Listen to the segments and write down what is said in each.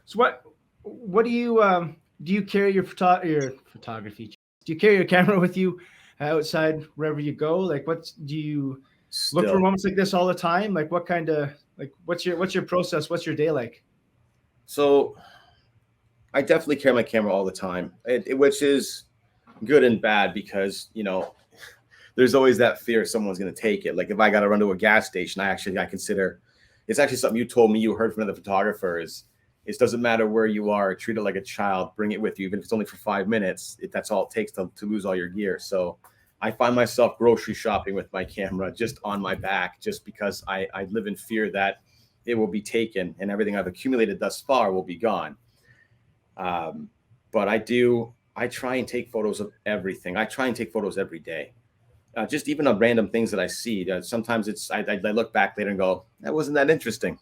So what do you carry your photography? Do you carry your camera with you outside wherever you go? Like, do you look for Still. moments like this all the time? Like, what kind of like what's your process? What's your day like? So I definitely carry my camera all the time, which is good and bad because, there's always that fear someone's going to take it. Like if I got to run to a gas station, I consider it's actually something you told me you heard from another photographer is it doesn't matter where you are, treat it like a child, bring it with you, even if it's only for 5 minutes. That's all it takes to lose all your gear. So I find myself grocery shopping with my camera just on my back, just because I live in fear that it will be taken and everything I've accumulated thus far will be gone. Um, but I try and take photos of everything. I try and take photos every day, just even of random things that I see. Sometimes I look back later and go, that wasn't that interesting,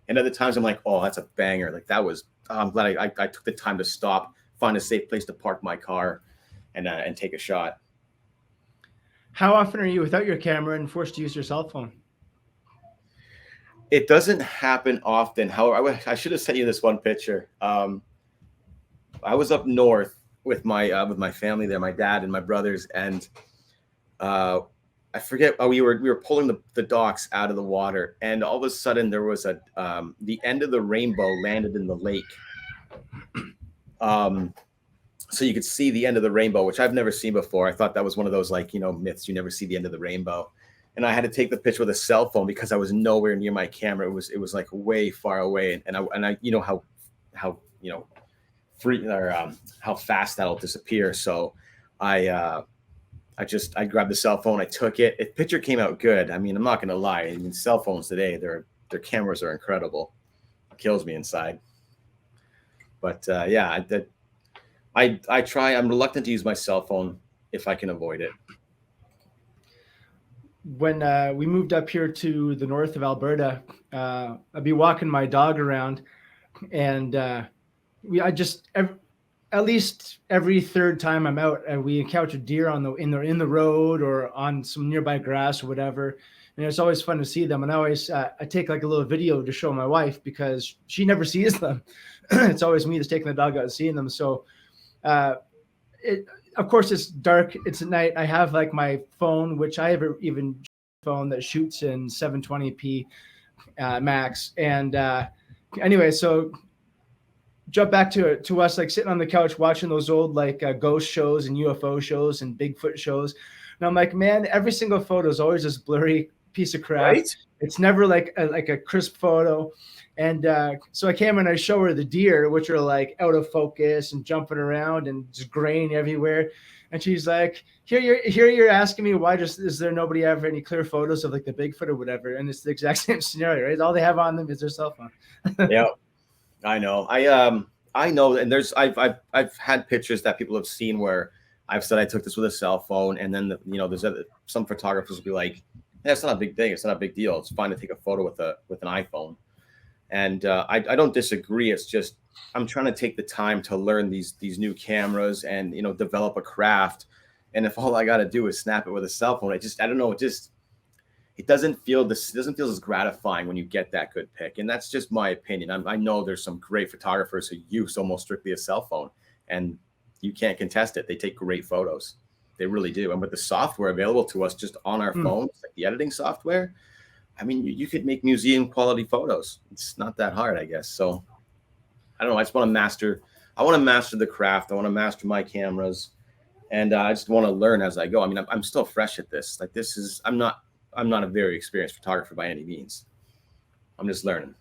And other times I'm like, oh, that's a banger. Like that was. I'm glad I took the time to stop, find a safe place to park my car, and take a shot. How often are you without your camera and forced to use your cell phone? It doesn't happen often. However, I should have sent you this one picture. I was up north with my family there, my dad and my brothers, and uh, I forget. We were pulling the docks out of the water, and all of a sudden there was the end of the rainbow landed in the lake. Um, so you could see the end of the rainbow, which I've never seen before. I thought that was one of those myths. You never see the end of the rainbow, and I had to take the picture with a cell phone because I was nowhere near my camera. It was like way far away, and I how free or how fast that'll disappear. So I uh, I grabbed the cell phone, I took it. The picture came out good. I mean, I'm not gonna lie. I mean, cell phones today, their cameras are incredible. It kills me inside. But yeah, I try. I'm reluctant to use my cell phone if I can avoid it. When we moved up here to the north of Alberta, I'd be walking my dog around, and I just at least every third time I'm out, we encounter deer in the road or on some nearby grass or whatever. And it's always fun to see them. And I take like a little video to show my wife because she never sees them. It's always me that's taking the dog out and seeing them. So uh, it, of course, it's dark. It's at night. I have like my phone, which I have even phone that shoots in 720p max. And anyway, so jump back to us like sitting on the couch watching those old like ghost shows and UFO shows and Bigfoot shows. And I'm like, man, every single photo is always this blurry piece of crap. Right? It's never like a crisp photo. And so I came and I show her the deer, which are like out of focus and jumping around and just graying everywhere. And she's like, here you're asking me why is there nobody ever any clear photos of like the Bigfoot or whatever? And it's the exact same scenario, right? All they have on them is their cell phone. Yeah, I know. I know, and I've had pictures that people have seen where I've said I took this with a cell phone, and then there's some photographers will be like, yeah, it's not a big thing. It's not a big deal. It's fine to take a photo with an iPhone. And I don't disagree. It's just I'm trying to take the time to learn these new cameras and develop a craft. And if all I got to do is snap it with a cell phone, I don't know. It doesn't feel as gratifying when you get that good pic. And that's just my opinion. I know there's some great photographers who use almost strictly a cell phone, and you can't contest it. They take great photos. They really do. And with the software available to us just on our phones, like the editing software, I mean, you could make museum quality photos. It's not that hard, I guess. So I don't know. I want to master the craft. I want to master my cameras, and I just want to learn as I go. I mean, I'm still fresh at this. Like I'm not a very experienced photographer by any means. I'm just learning.